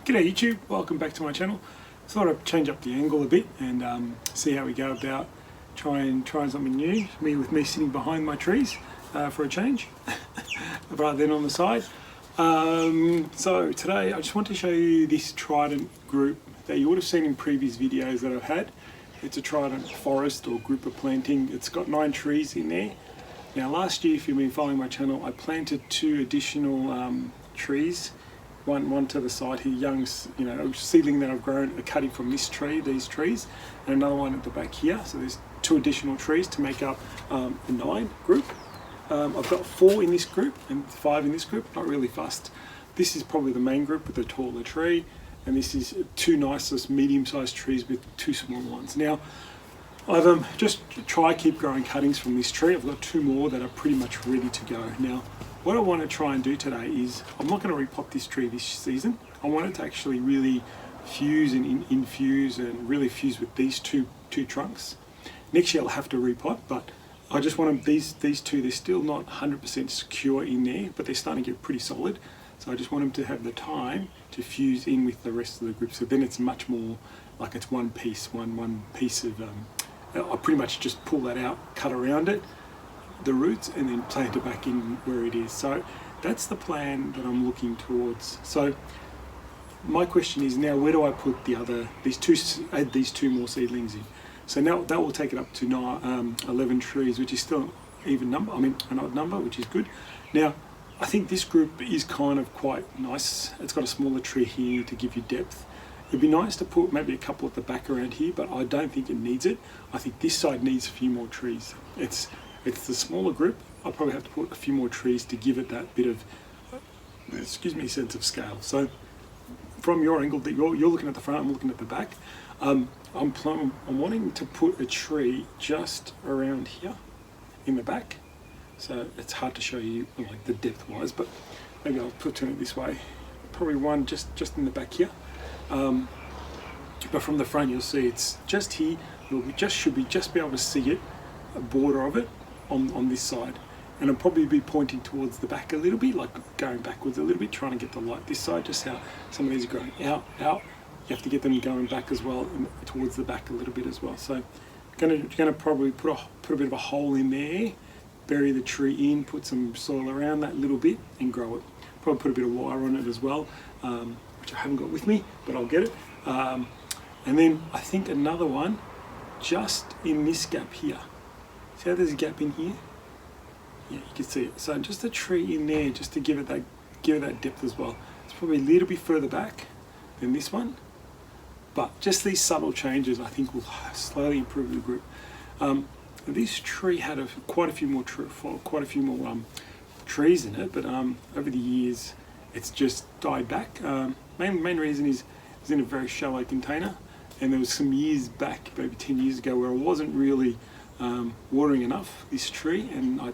G'day YouTube, welcome back to my channel. Thought I'd change up the angle a bit and see how we go about trying something new. With me sitting behind my trees for a change, rather than on the side. So today I just want to show you this Trident group that you would have seen in previous videos that I've had. It's a Trident forest or group of planting. It's got 9 trees in there. Now last year, if you've been following my channel, I planted 2 additional trees. One to the side here, young, a seedling that I've grown, a cutting from this tree, these trees, and another one at the back here. So there's 2 additional trees to make up a 9 group. I've got 4 in this group and 5 in this group, not really fussed. This is probably the main group with the taller tree, and this is 2 nice medium-sized trees with 2 small ones. Now, I've just keep growing cuttings from this tree. I've got 2 more that are pretty much ready to go. Now, what I want to try and do today is, I'm not going to repot this tree this season. I want it to actually really fuse and infuse and really fuse with these two trunks. Next year I'll have to repot, but I just want them, these 2, they're still not 100% secure in there, but they're starting to get pretty solid. So I just want them to have the time to fuse in with the rest of the group. So then it's much more like it's one piece of, I pretty much just pull that out, cut around it, the roots, and then plant it back in where it is. So that's the plan that I'm looking towards. So my question is now, where do I put add these 2 more seedlings in? So now that will take it up to 11 trees, which is still an even number, an odd number, which is good. Now, I think this group is kind of quite nice. It's got a smaller tree here to give you depth. It'd be nice to put maybe a couple at the back around here, but I don't think it needs it. I think this side needs a few more trees. It's the smaller group. I'll probably have to put a few more trees to give it that bit of, sense of scale. So from your angle, that you're looking at the front, I'm looking at the back. I'm wanting to put a tree just around here in the back. So it's hard to show you like the depth wise, but maybe I'll turn it this way. Probably one just in the back here. But from the front you'll see it's just here. Should be able to see it, a border of it on this side, and I'll probably be pointing towards the back a little bit, like going backwards a little bit, trying to get the light this side. Just how some of these are growing out. You have to get them going back as well, and towards the back a little bit as well. So gonna probably put a bit of a hole in there, bury the tree in, put some soil around that little bit, and grow it. Probably put a bit of wire on it as well, which I haven't got with me, but I'll get it. And then I think another one just in this gap here. See how there's a gap in here? Yeah, you can see it. So just a tree in there, just to give it that depth as well. It's probably a little bit further back than this one, but just these subtle changes I think will slowly improve the group. This tree had quite a few more trees in it, but over the years it's just died back. Main reason is it was in a very shallow container, and there was some years back, maybe 10 years ago, where I wasn't really watering enough this tree, and I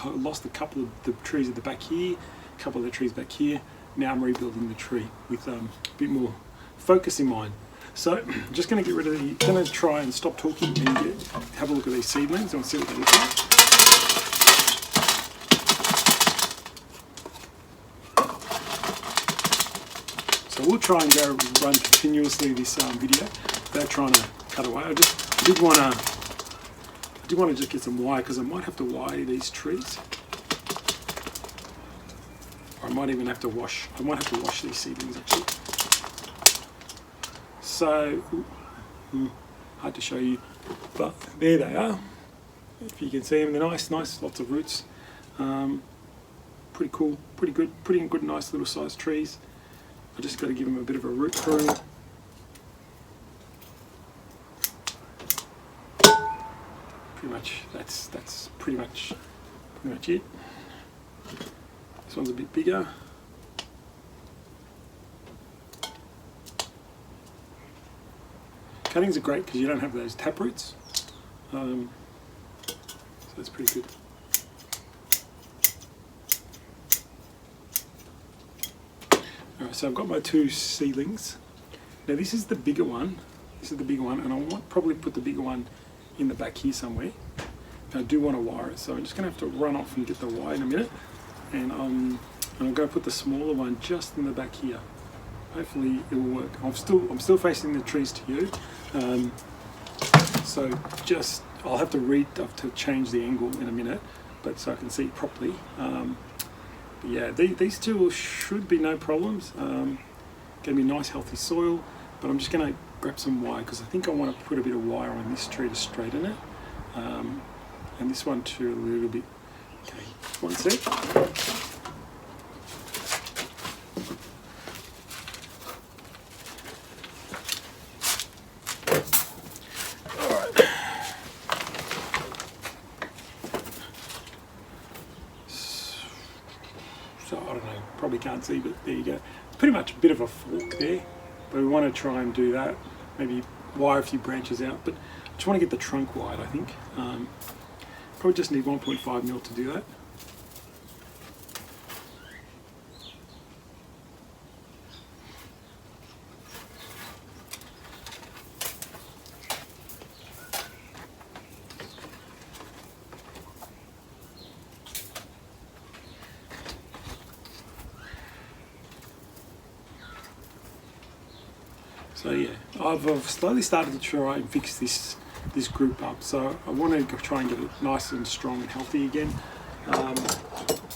lost a couple of the trees at the back here, a couple of the trees back here. Now I'm rebuilding the tree with a bit more focus in mind. So I'm just going to get rid of going to try and stop talking and have a look at these seedlings and see what they look like. So we'll try and run continuously this video without trying to cut away. I did want to just get some wire, because I might have to wire these trees. Or I might even have to wash. I might have to wash these seedlings actually. So hard to show you, but there they are. If you can see them, they're nice, lots of roots. Pretty cool, pretty good, nice little sized trees. I just got to give them a bit of a root prune. Pretty much, that's pretty much it. This one's a bit bigger. Cuttings are great because you don't have those tap roots, so that's pretty good. Alright, so I've got my 2 seedlings. Now this is the bigger one. And I want probably put the bigger one in the back here somewhere. I do want to wire it, so I'm just going to have to run off and get the wire in a minute, and I'm going to put the smaller one just in the back here. hopefully it will work. I'm still facing the trees to you, so just I'll have to change the angle in a minute, but so I can see it properly. But yeah, these two should be no problems. Going to be nice healthy soil, but I'm just going to grab some wire because I think I want to put a bit of wire on this tree to straighten it, and this one too a little bit. Okay, one sec. So I don't know, probably can't see, but there you go. Pretty much a bit of a fork there, but we want to try and do that. Maybe wire a few branches out, but I just want to get the trunk wide, I think. Probably just need 1.5 mil to do that. So yeah, I've slowly started to try and fix this group up. So I want to try and get it nice and strong and healthy again.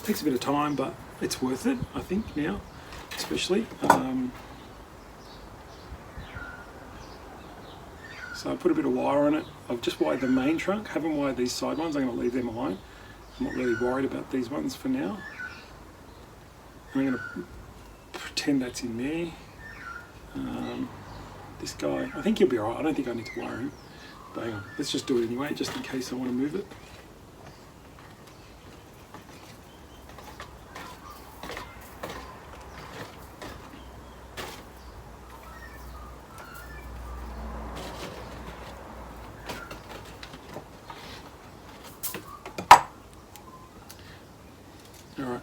Takes a bit of time, but it's worth it, I think, now, especially. So I put a bit of wire on it. I've just wired the main trunk, haven't wired these side ones. I'm going to leave them alone. I'm not really worried about these ones for now. I'm going to pretend that's in there. This guy, I think he'll be alright. I don't think I need to wire him. But hang on, let's just do it anyway, just in case I want to move it. Alright,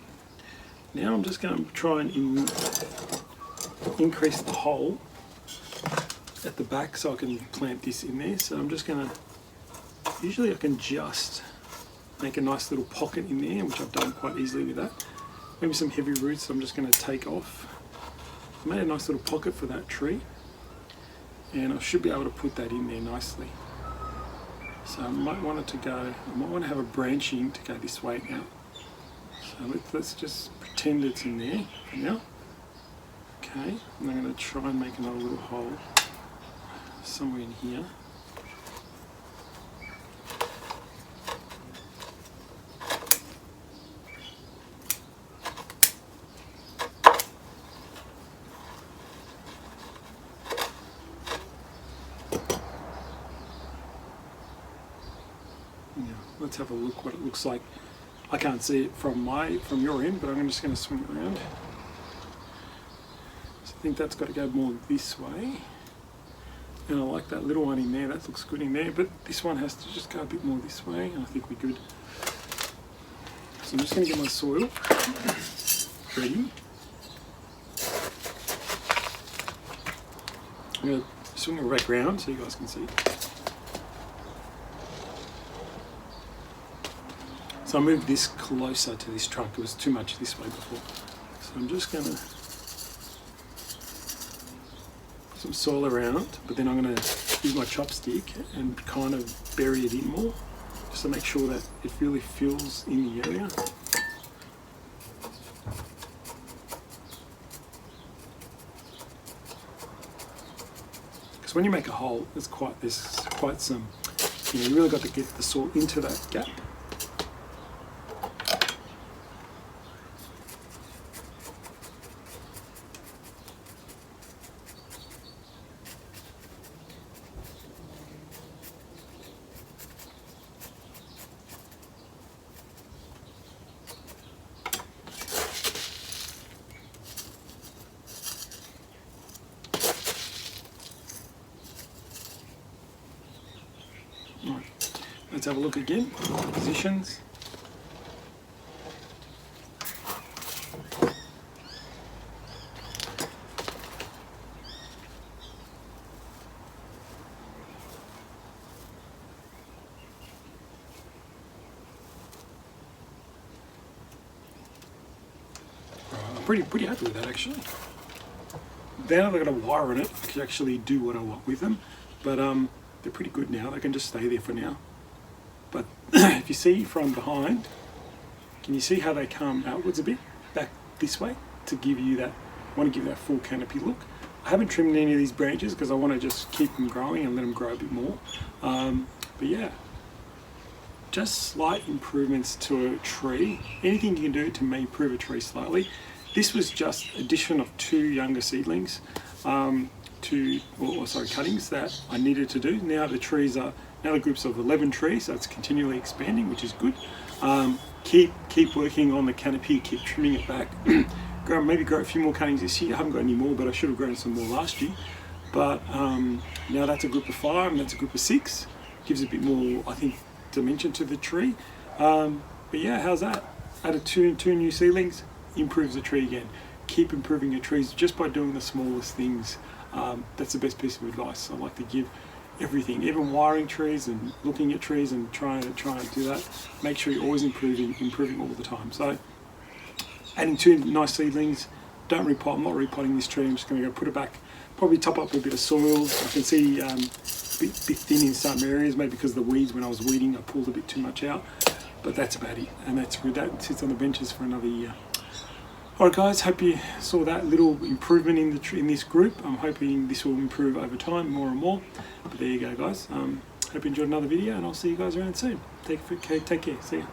now I'm just going to try and increase the hole at the back so I can plant this in there. So I'm just going to, usually I can just make a nice little pocket in there, which I've done quite easily with that. Maybe some heavy roots I'm just going to take off. I made a nice little pocket for that tree, and I should be able to put that in there nicely. So I might want it to go, I might want to have a branching to go this way now. So let's just pretend it's in there for now. Okay, and I'm going to try and make another little hole somewhere in here. Yeah, let's have a look what it looks like. I can't see it from your end, but I'm just going to swing it around. So I think that's got to go more this way. And I like that little one in there, that looks good in there, but this one has to just go a bit more this way, and I think we're good. So I'm just going to get my soil ready. I'm going to swing it back round so you guys can see. So I moved this closer to this trunk, it was too much this way before. So I'm just going to some soil around, but then I'm going to use my chopstick and kind of bury it in more, just to make sure that it really fills in the area. Because when you make a hole, there's quite some, you really got to get the soil into that gap. Right. Let's have a look again. Positions. I'm pretty happy with that actually. now they've got a wire in it, I can actually do what I want with them. But they're pretty good now. They can just stay there for now. But if you see from behind, can you see how they come outwards a bit, back this way, to give you that, I want to give that full canopy look. I haven't trimmed any of these branches because I want to just keep them growing and let them grow a bit more. But yeah, just slight improvements to a tree. Anything you can do to improve a tree slightly. This was just addition of 2 younger seedlings, cuttings that I needed to do. Now the trees are, now the groups of 11 trees, so it's continually expanding, which is good. Keep working on the canopy, keep trimming it back. Maybe grow a few more cuttings this year. I haven't got any more, but I should have grown some more last year. But now that's a group of 5 and that's a group of 6. Gives a bit more, I think, dimension to the tree. But yeah, how's that? Added two new seedlings, improves the tree again. Keep improving your trees just by doing the smallest things. That's the best piece of advice I like to give. Everything, even wiring trees and looking at trees and trying to do that. Make sure you're always improving all the time. So adding 2 nice seedlings. Don't repot. I'm not repotting this tree. I'm just going to go put it back. Probably top up with a bit of soil. I can see a bit thin in some areas, maybe because of the weeds. When I was weeding, I pulled a bit too much out. But that's about it. And that sits on the benches for another year. Alright guys, hope you saw that little improvement in this group. I'm hoping this will improve over time more and more. But there you go guys. Hope you enjoyed another video and I'll see you guys around soon. Take care. See ya.